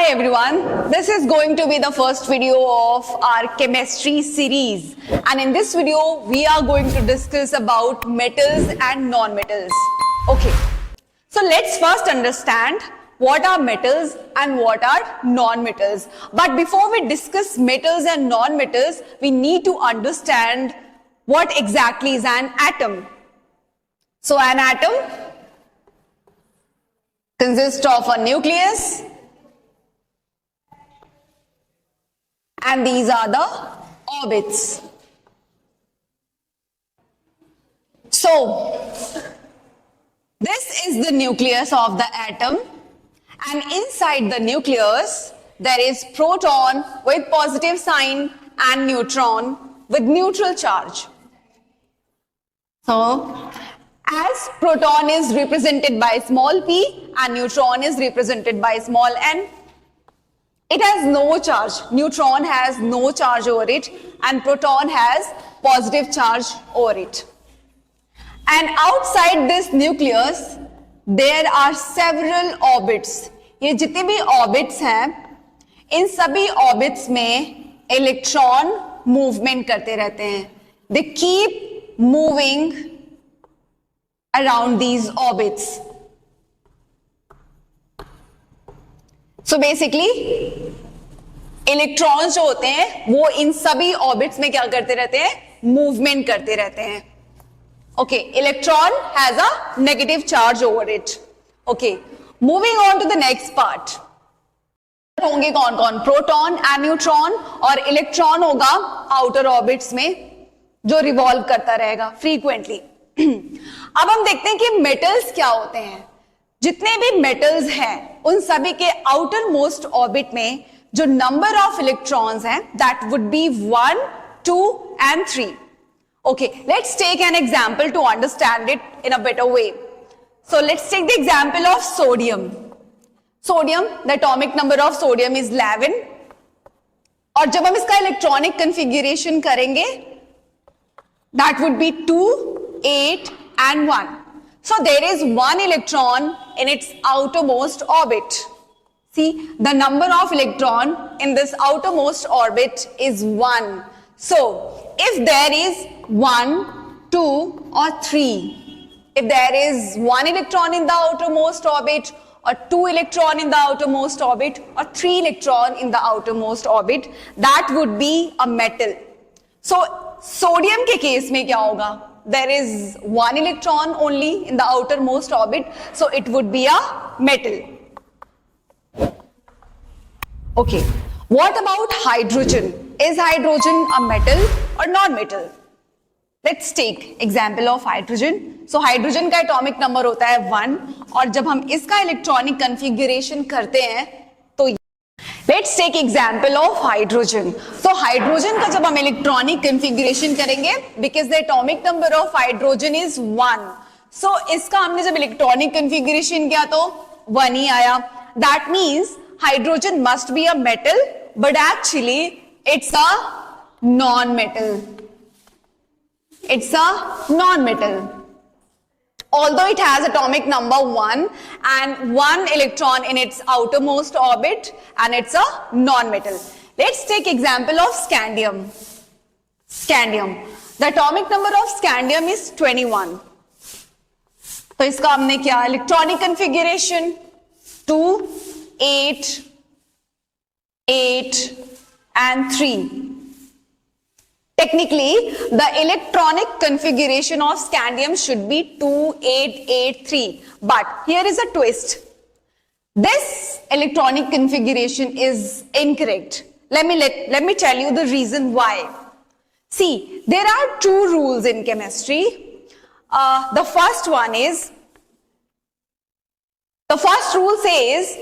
Hi everyone, this is going to be the first video of our chemistry series, and in this video we are going to discuss about metals and non-metals. Okay, so let's first understand what are metals and what are non-metals. But before we discuss metals and non-metals, we need to understand what exactly is an atom. So an atom consists of a nucleus, and these are the orbits. So this is the nucleus of the atom, and inside the nucleus there is proton with positive sign and neutron with neutral charge. So as proton is represented by small p and neutron is represented by small n, it has no charge. Neutron has no charge over it and proton has positive charge over it. And outside this nucleus there are several orbits. ये जितने भी orbits हैं, इन सभी orbits में electron movement करते रहते हैं. They keep moving around these orbits. So basically electrons जो होते हैं वो इन सभी ऑर्बिट्स में क्या करते रहते हैं, मूवमेंट करते रहते हैं. Okay, electron has a negative charge over it. Okay, moving on to the next part. होंगे कौन कौन? प्रोटॉन एंड न्यूट्रॉन, और इलेक्ट्रॉन होगा आउटर ऑर्बिट्स में जो रिवॉल्व करता रहेगा फ्रीक्वेंटली. अब हम देखते हैं कि मेटल्स क्या होते हैं. जितने भी मेटल्स हैं उन सभी के आउटर मोस्ट ऑर्बिट में जो नंबर ऑफ इलेक्ट्रॉन्स हैं that would be 1, 2 and 3. Okay, let's take an example to understand it in a better way. So let's take the example of sodium. Sodium, the atomic number of sodium is 11. और जब हम इसका electronic कन्फिग्यूरेशन करेंगे that would be 2, 8 and 1. So there is one electron in its outermost orbit. See, the number of electron in this outermost orbit is 1. So if there is 1, 2 or 3, if there is 1 electron in the outermost orbit, or 2 electron in the outermost orbit, or 3 electron in the outermost orbit, that would be a metal. So sodium के case में क्या होगा? There is 1 electron only in the outermost orbit, so it would be a metal. Okay, what about hydrogen? Is hydrogen a metal or non-metal? Let's take example of hydrogen. So hydrogen का atomic number होता है 1, और जब हम इसका electronic कन्फिग्यूरेशन करते हैं तो let's take example of hydrogen. So hydrogen का जब हम इलेक्ट्रॉनिक कन्फिग्यूरेशन करेंगे, because the atomic number of hydrogen is 1. So इसका हमने जब इलेक्ट्रॉनिक कन्फिग्यूरेशन किया तो 1 ही आया. That means hydrogen must be a metal, but actually it's a non-metal. It's a non-metal. Although it has atomic number 1 and 1 electron in its outermost orbit, and it's a non-metal. Let's take example of scandium. Scandium. The atomic number of scandium is 21. तो इसका हमने क्या electronic कन्फिग्यूरेशन 2, 8, 8 and 3. Technically, the electronic configuration of scandium should be 2, 8, 8, 3. But here is a twist. This electronic configuration is incorrect. Let me tell you the reason why. See, there are 2 rules in chemistry. The first rule says,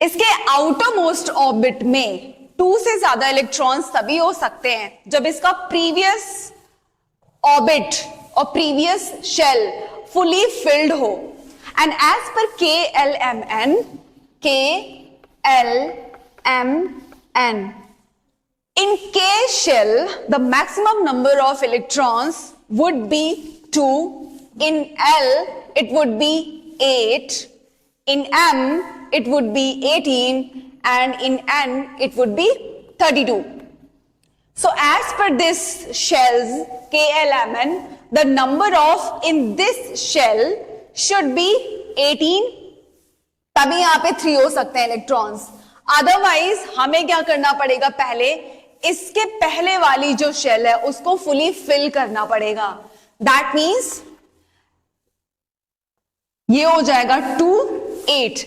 इसके outermost orbit में 2 से ज्यादा electrons तभी हो सकते हैं जब इसका प्रीवियस ऑर्बिट और प्रीवियस शेल फुली फिल्ड हो. And as per KLMN, in K shell the maximum number of electrons would be 2. In L it would be 8. In M it would be 18, and in N it would be 32. So as per this shells KLMN, the number of in this shell should be 18, तभी यहां पे 3 हो सकते हैं electrons. Otherwise हमें क्या करना पड़ेगा, पहले इसके पहले वाली जो शेल है उसको फुली फिल करना पड़ेगा. दैट मीन्स ये हो जाएगा 2, 8.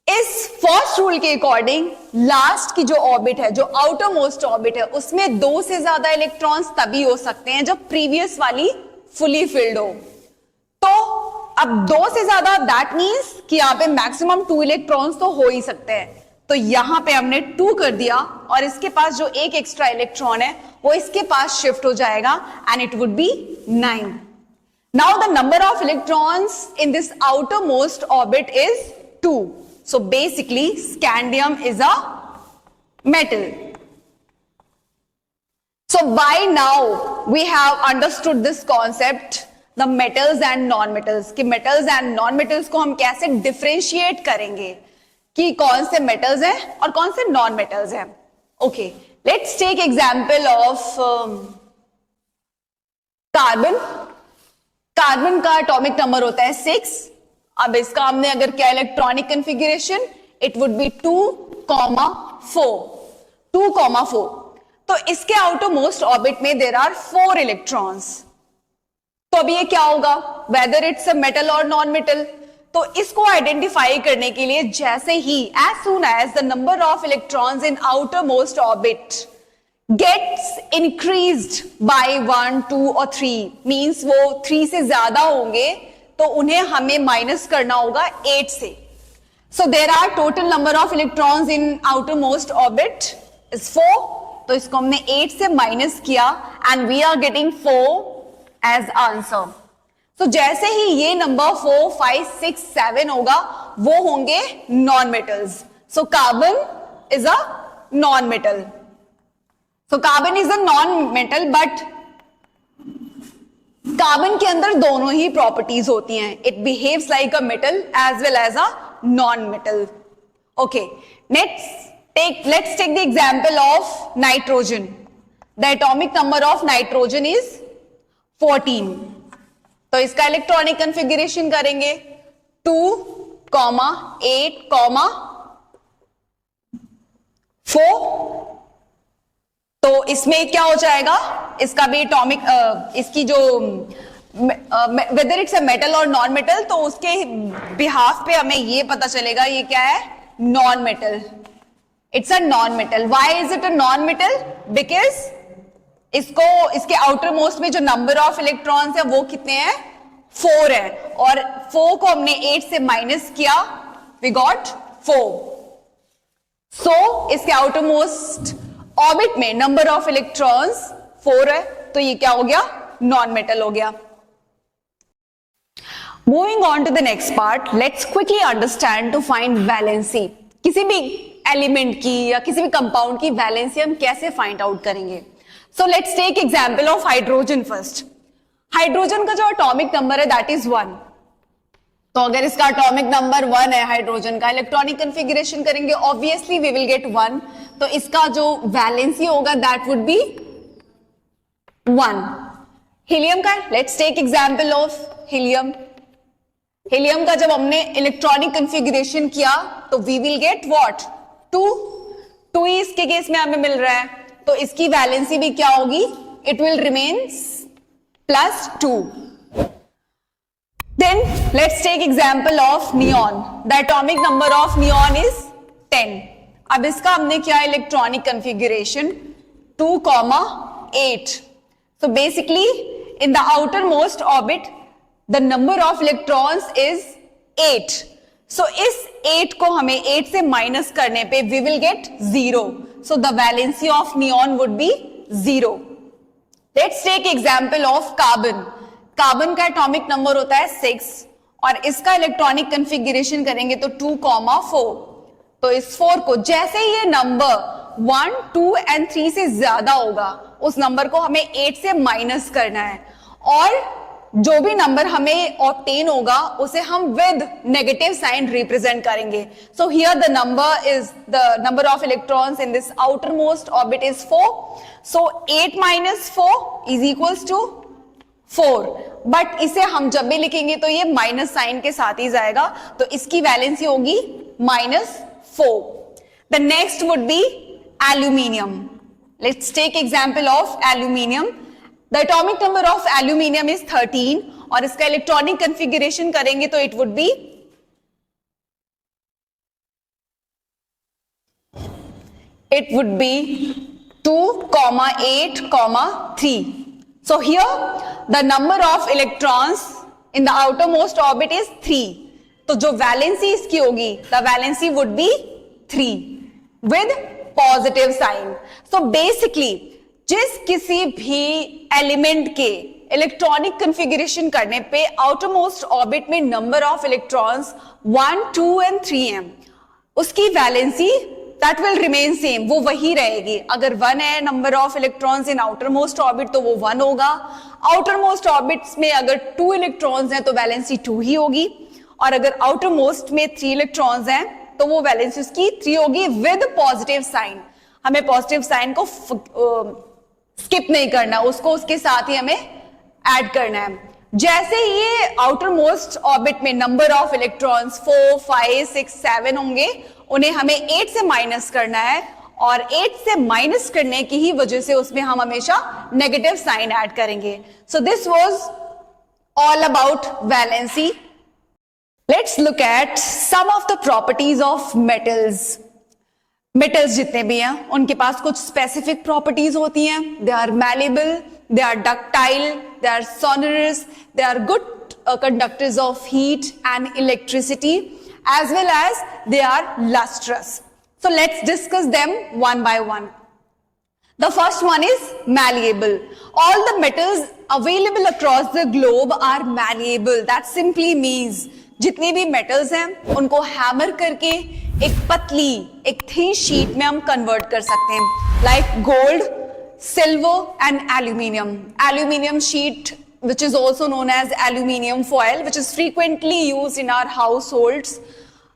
इस फर्स्ट रूल के अकॉर्डिंग लास्ट की जो ऑर्बिट है, जो आउटर मोस्ट ऑर्बिट है, उसमें 2 से ज्यादा इलेक्ट्रॉन्स तभी हो सकते हैं जब प्रीवियस वाली फुली फिल्ड हो. तो अब 2 से ज्यादा, दैट मीन्स कि यहां पे मैक्सिमम 2 इलेक्ट्रॉन्स तो हो ही सकते हैं. तो यहां पे हमने 2 कर दिया और इसके पास जो एक एक्स्ट्रा इलेक्ट्रॉन है वो इसके पास शिफ्ट हो जाएगा and it would B 9. Now the number of electrons in this outermost orbit is 2. So basically scandium is a metal. So by now we have understood this concept, the metals and non-metals, कि metals and non-metals को हम कैसे differentiate करेंगे, कि कौन से metals हैं और कौन से non-metals हैं. Okay, let's take example of carbon. Carbon का एटॉमिक नंबर होता है 6. अब इसका हमने अगर क्या electronic configuration, it would be 2,4. 2,4. तो इसके आउटर मोस्ट ऑर्बिट में देयर आर 4 इलेक्ट्रॉन्स. तो अब ये क्या होगा, वेदर इट्स अ मेटल और नॉन मेटल. तो इसको आइडेंटिफाई करने के लिए जैसे ही as soon as the number of electrons in outer most orbit gets increased by 1, 2 और 3, means वो 3 से ज्यादा होंगे तो उन्हें हमें माइनस करना होगा 8 से. So there are total number of electrons in outermost orbit is 4. तो इसको हमने 8 से माइनस किया and we are getting 4 as answer. So जैसे ही ये नंबर 4, 5, 6, 7 होगा वो होंगे non metals. So carbon is a non-metal. So carbon is a non-metal, but carbon के अंदर दोनों ही प्रॉपर्टीज होती हैं. It behaves like a metal as well as a non-metal. Okay, let's take the example of nitrogen. The atomic number of nitrogen is 14. तो इसका electronic configuration करेंगे 2, 8, 4. तो इसमें क्या हो जाएगा, इसका भी एटॉमिक इसकी जो वेदर इट्स अ मेटल और नॉन मेटल, तो उसके बिहाफ पे हमें ये पता चलेगा ये क्या है, non metal. It's a non metal. Why is it a non metal? Because इसके आउटर मोस्ट में जो नंबर ऑफ इलेक्ट्रॉन्स है वो कितने हैं, 4 है, और 4 को हमने 8 से माइनस किया, वी गॉट 4. सो इसके आउटर मोस्ट ऑर्बिट में नंबर ऑफ इलेक्ट्रॉन्स 4 है, तो ये क्या हो गया, नॉन मेटल हो गया. Moving on to the next part, let's quickly understand to find valency. किसी भी एलिमेंट की या किसी भी कंपाउंड की वैलेंसी हम कैसे फाइंड आउट करेंगे. So let's take example of hydrogen first. Hydrogen का जो एटॉमिक नंबर है दैट इज 1. तो अगर इसका एटॉमिक नंबर 1 है हाइड्रोजन का, इलेक्ट्रॉनिक कॉन्फ़िगरेशन करेंगे ऑब्वियसली वी विल गेट 1. तो इसका जो वैलेंसी होगा दैट वुड बी 1. हीलियम का let's take example of helium. Helium का जब हमने इलेक्ट्रॉनिक कॉन्फ़िगरेशन किया तो वी विल गेट व्हाट, 2 ही इसके केस में हमें मिल रहा है, तो इसकी वैलेंसी भी क्या होगी, it will remain +2. Then let's take example of neon. The atomic number of neon is 10. अब इसका हमने क्या electronic configuration 2,8. So basically in the outermost orbit the number of electrons is 8. So इस 8 को हमें 8 से माइनस करने पे we will get 0. So the valency of neon would be 0. Let's take example of carbon. Carbon का atomic number होता है 6 और इसका इलेक्ट्रॉनिक कॉन्फ़िगरेशन करेंगे तो 2,4. तो इस 4 को जैसे ही ये नंबर 1, 2 एंड 3 से ज्यादा होगा उस नंबर को हमें 8 से माइनस करना है, और जो भी नंबर हमें ऑब्टेन होगा उसे हम विद नेगेटिव साइन रिप्रेजेंट करेंगे. So here the number of electrons in this outer most orbit is 4. So 8 minus 4 is equals to 4. But इसे हम जब भी लिखेंगे तो ये माइनस साइन के साथ ही जाएगा, तो इसकी वैलेंसी होगी -4. The next would be aluminium. Let's take example of aluminium. The atomic number of aluminium is 13 और इसका इलेक्ट्रॉनिक कॉन्फ़िगरेशन करेंगे तो it would be 2, 8, 3. So here the number of electrons in the outermost orbit is 3. तो जो valency इसकी होगी, the valency would be 3 with positive sign. So basically जिस किसी भी एलिमेंट के इलेक्ट्रॉनिक कॉन्फ़िगरेशन करने पे आउटरमोस्ट ऑर्बिट में नंबर ऑफ इलेक्ट्रॉन्स 1, 2 एंड 3 है, उसकी valency that will remain same, वो वही रहेगी. अगर 1 है number of electrons in outer most orbit तो वो 1 होगा. आउटर मोस्ट ऑर्बिट्स में अगर 2 इलेक्ट्रॉन्स हैं तो वैलेंसी 2 ही होगी, और अगर आउटर मोस्ट में 3 इलेक्ट्रॉन्स हैं तो वो वैलेंसी उसकी 3 होगी विद पॉजिटिव साइन. हमें पॉजिटिव साइन को स्किप नहीं करना, उसको उसके साथ ही हमें ऐड करना है. जैसे ये आउटर मोस्ट ऑर्बिट में नंबर ऑफ इलेक्ट्रॉन्स 4, 5, 6, 7 होंगे, उन्हें हमें 8 से माइनस करना है, और 8 से माइनस करने की ही वजह से उसमें हम हमेशा नेगेटिव साइन ऐड करेंगे. So this was all about valency. Let's look at some of the properties of metals. Metals जितने भी हैं उनके पास कुछ स्पेसिफिक प्रॉपर्टीज होती हैं. They are malleable, they are ductile, they are sonorous, they are good conductors of heat and electricity, as well as they are lustrous. So let's discuss them one by one. The first one is malleable. All the metals available across the globe are malleable. That simply means जितने भी metals हैं उनको hammer करके एक पतली, एक thin sheet में हम कन्वर्ट कर सकते हैं. Like gold, silver and aluminium. Aluminium sheet, which is also known as aluminium foil, which is frequently used in our households.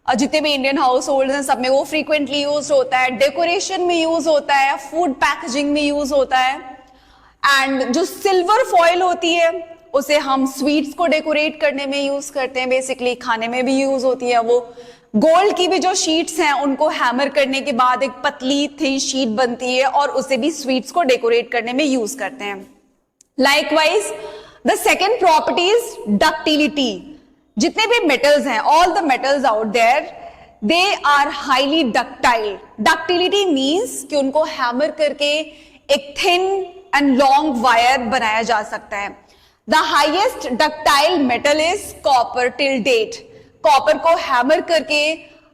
जितने भी इंडियन हाउस होल्ड हैं सब में वो फ्रीक्वेंटली यूज होता है, डेकोरेशन में यूज होता है, फूड पैकेजिंग में यूज होता है. एंड जो सिल्वर फॉइल होती है उसे हम स्वीट्स को डेकोरेट करने में यूज करते हैं, बेसिकली खाने में भी यूज होती है वो. गोल्ड की भी जो शीट्स हैं उनको हैमर करने के बाद एक पतली थी शीट बनती है और उसे भी स्वीट्स को डेकोरेट करने में यूज करते हैं. Likewise the second property is ductility. जितने भी मेटल्स हैं, all the metals out there, they are highly ductile. Ductility means कि उनको हैमर करके एक थिन एंड लॉन्ग वायर बनाया जा सकता है. The highest ductile metal is copper till date. Copper को हैमर करके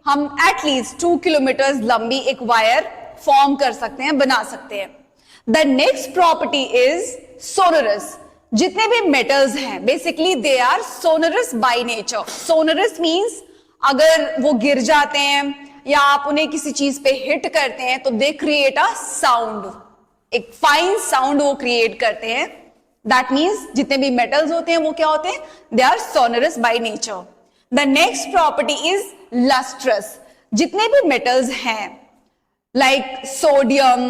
हम एटलीस्ट 2 किलोमीटर लंबी एक वायर फॉर्म कर सकते हैं, बना सकते हैं. The next property is sonorous. जितने भी मेटल्स हैं basically they are sonorous by nature. Sonorous means अगर वो गिर जाते हैं या आप उन्हें किसी चीज पे हिट करते हैं तो दे क्रिएट अ साउंड, एक फाइन साउंड वो क्रिएट करते हैं. दैट मींस जितने भी मेटल्स होते हैं वो क्या होते हैं, they are sonorous by nature. The next property is lustrous. जितने भी मेटल्स हैं like sodium,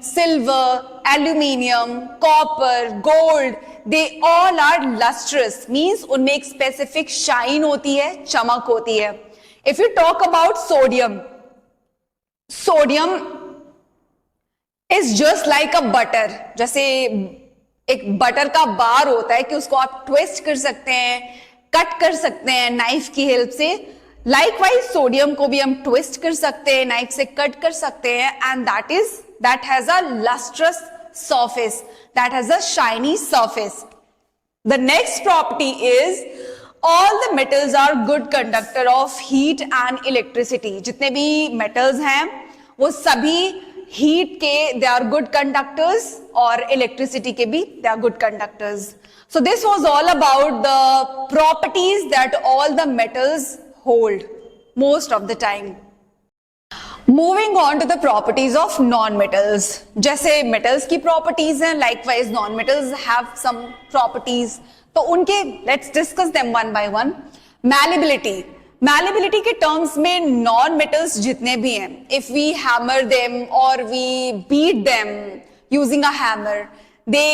silver, aluminium, copper, gold, they all are lustrous. Means उनमें एक specific shine होती है, चमक होती है. If you talk about sodium, sodium is just like a butter. जैसे एक बटर का बार होता है कि उसको आप ट्विस्ट कर सकते हैं, कट कर सकते हैं नाइफ की हेल्प से. लाइकवाइज सोडियम को भी हम ट्विस्ट कर सकते हैं, नाइफ से कट कर सकते हैं, and that has a lustrous surface, that has a shiny surface. The next property is all the metals are good conductor of heat and electricity. जितने भी metals हैं वो सभी heat के they are good conductors और electricity के भी they are good conductors. So this was all about the properties that all the metals hold most of the time. Moving on to the properties of non-metals. जैसे metals की properties हैं, likewise non-metals have some properties. तो उनके let's discuss them one by one. Malleability के terms में non metals जितने भी हैं, इफ वी हैमर देम और we beat them using a hammer, they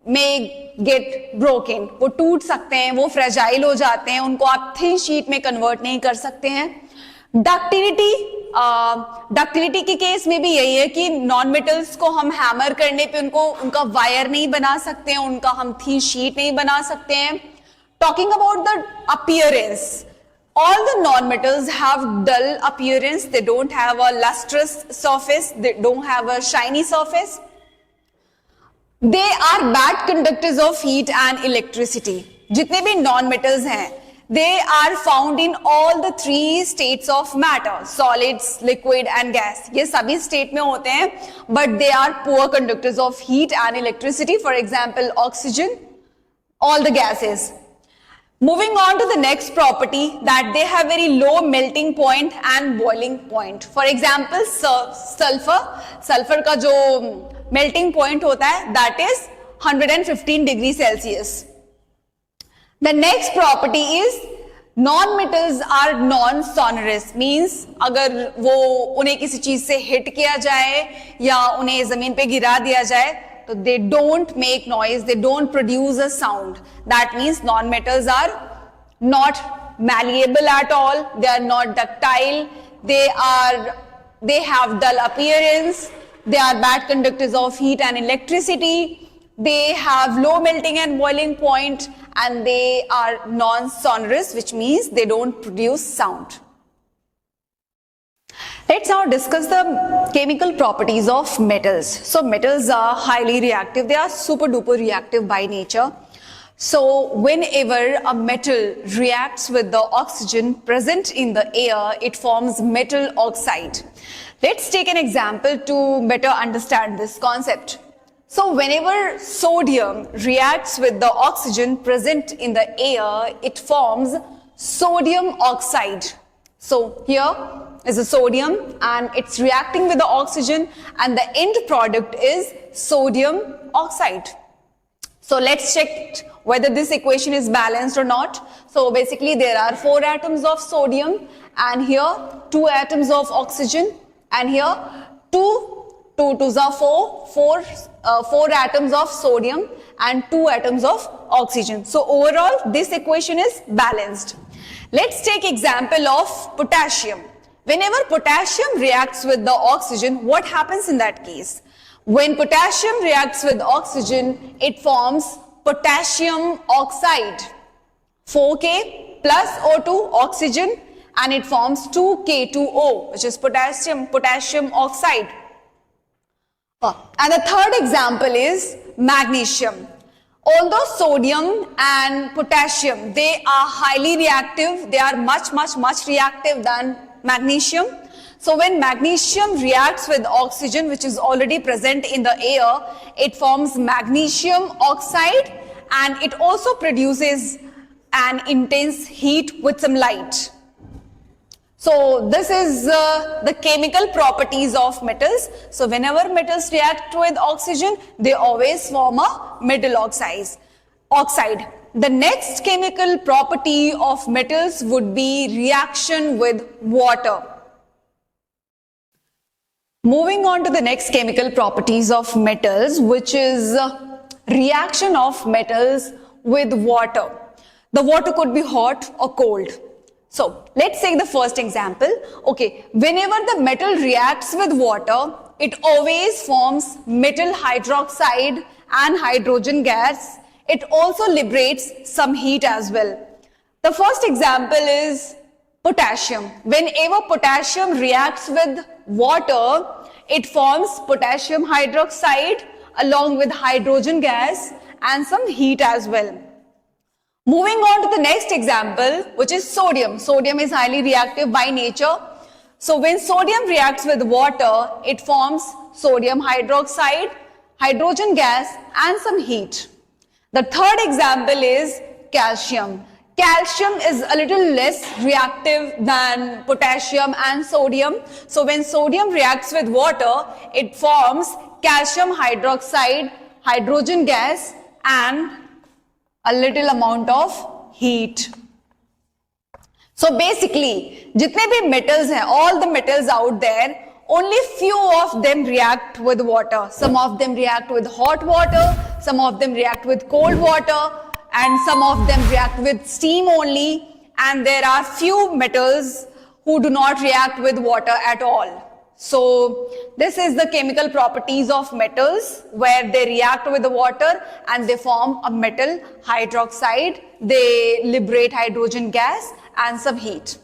may get broken, वो टूट सकते हैं, वो फ्रेजाइल हो जाते हैं, उनको आप थिन शीट में कन्वर्ट नहीं कर सकते हैं. डक्टिलिटी के केस में भी यही है कि नॉन मेटल्स को हम हैमर करने पे उनका वायर नहीं बना सकते हैं, उनका हम थिन शीट नहीं बना सकते हैं. Talking about the appearance, all the non-metals have dull appearance. They don't have a lustrous surface. They don't have a shiny surface. They are bad conductors of heat and electricity. जितने भी non-metals हैं, they are found in all the three states of matter: solids, liquid and gas. ये सभी state में होते हैं, but they are poor conductors of heat and electricity. For example, oxygen, all the gases. Moving on to the next property, that they have very low melting point and boiling point. For example, sulfur का जो melting point होता है, that is 115 degree Celsius. The next property is non-metals are non-sonorous. Means अगर वो उन्हें किसी चीज से hit किया जाए या उन्हें जमीन पे गिरा दिया जाए, so they don't make noise, they don't produce a sound. That means non-metals are not malleable at all, they are not ductile, they have dull appearance, they are bad conductors of heat and electricity, they have low melting and boiling point, and they are non-sonorous, which means they don't produce sound. Let's now discuss the chemical properties of metals. So metals are highly reactive. They are super duper reactive by nature. So whenever a metal reacts with the oxygen present in the air, it forms metal oxide. Let's take an example to better understand this concept. So whenever sodium reacts with the oxygen present in the air, it forms sodium oxide. So here is a sodium and it's reacting with the oxygen, and the end product is sodium oxide. So let's check whether this equation is balanced or not. So basically there are 4 atoms of sodium, and here 2 atoms of oxygen, and here 2 twos are 4 atoms of sodium and 2 atoms of oxygen. So overall this equation is balanced. Let's take example of potassium. Whenever potassium reacts with the oxygen, what happens in that case? When potassium reacts with oxygen, it forms potassium oxide. 4K plus O2 oxygen, and it forms 2K2O, which is potassium oxide. And the third example is magnesium. Although sodium and potassium, they are highly reactive, they are much reactive than magnesium. So when magnesium reacts with oxygen, which is already present in the air, it forms magnesium oxide, and it also produces an intense heat with some light. So this is the chemical properties of metals. So whenever metals react with oxygen, they always form a metal oxide. The next chemical property of metals would be reaction with water. Moving on to the next chemical properties of metals, which is reaction of metals with water. The water could be hot or cold. So let's take the first example. Okay, whenever the metal reacts with water, it always forms metal hydroxide and hydrogen gas. It also liberates some heat as well. The first example is potassium. Whenever potassium reacts with water, it forms potassium hydroxide along with hydrogen gas and some heat as well. Moving on to the next example, which is sodium. Sodium is highly reactive by nature. So when sodium reacts with water, it forms sodium hydroxide, hydrogen gas and some heat. The third example is calcium. Calcium is a little less reactive than potassium and sodium. So when sodium reacts with water, it forms calcium hydroxide, hydrogen gas and a little amount of heat. So basically जितने भी metals हैं, all the metals out there, only few of them react with water. Some of them react with hot water, some of them react with cold water, and some of them react with steam only. And there are few metals who do not react with water at all. So this is the chemical properties of metals, where they react with the water and they form a metal hydroxide. They liberate hydrogen gas and some heat.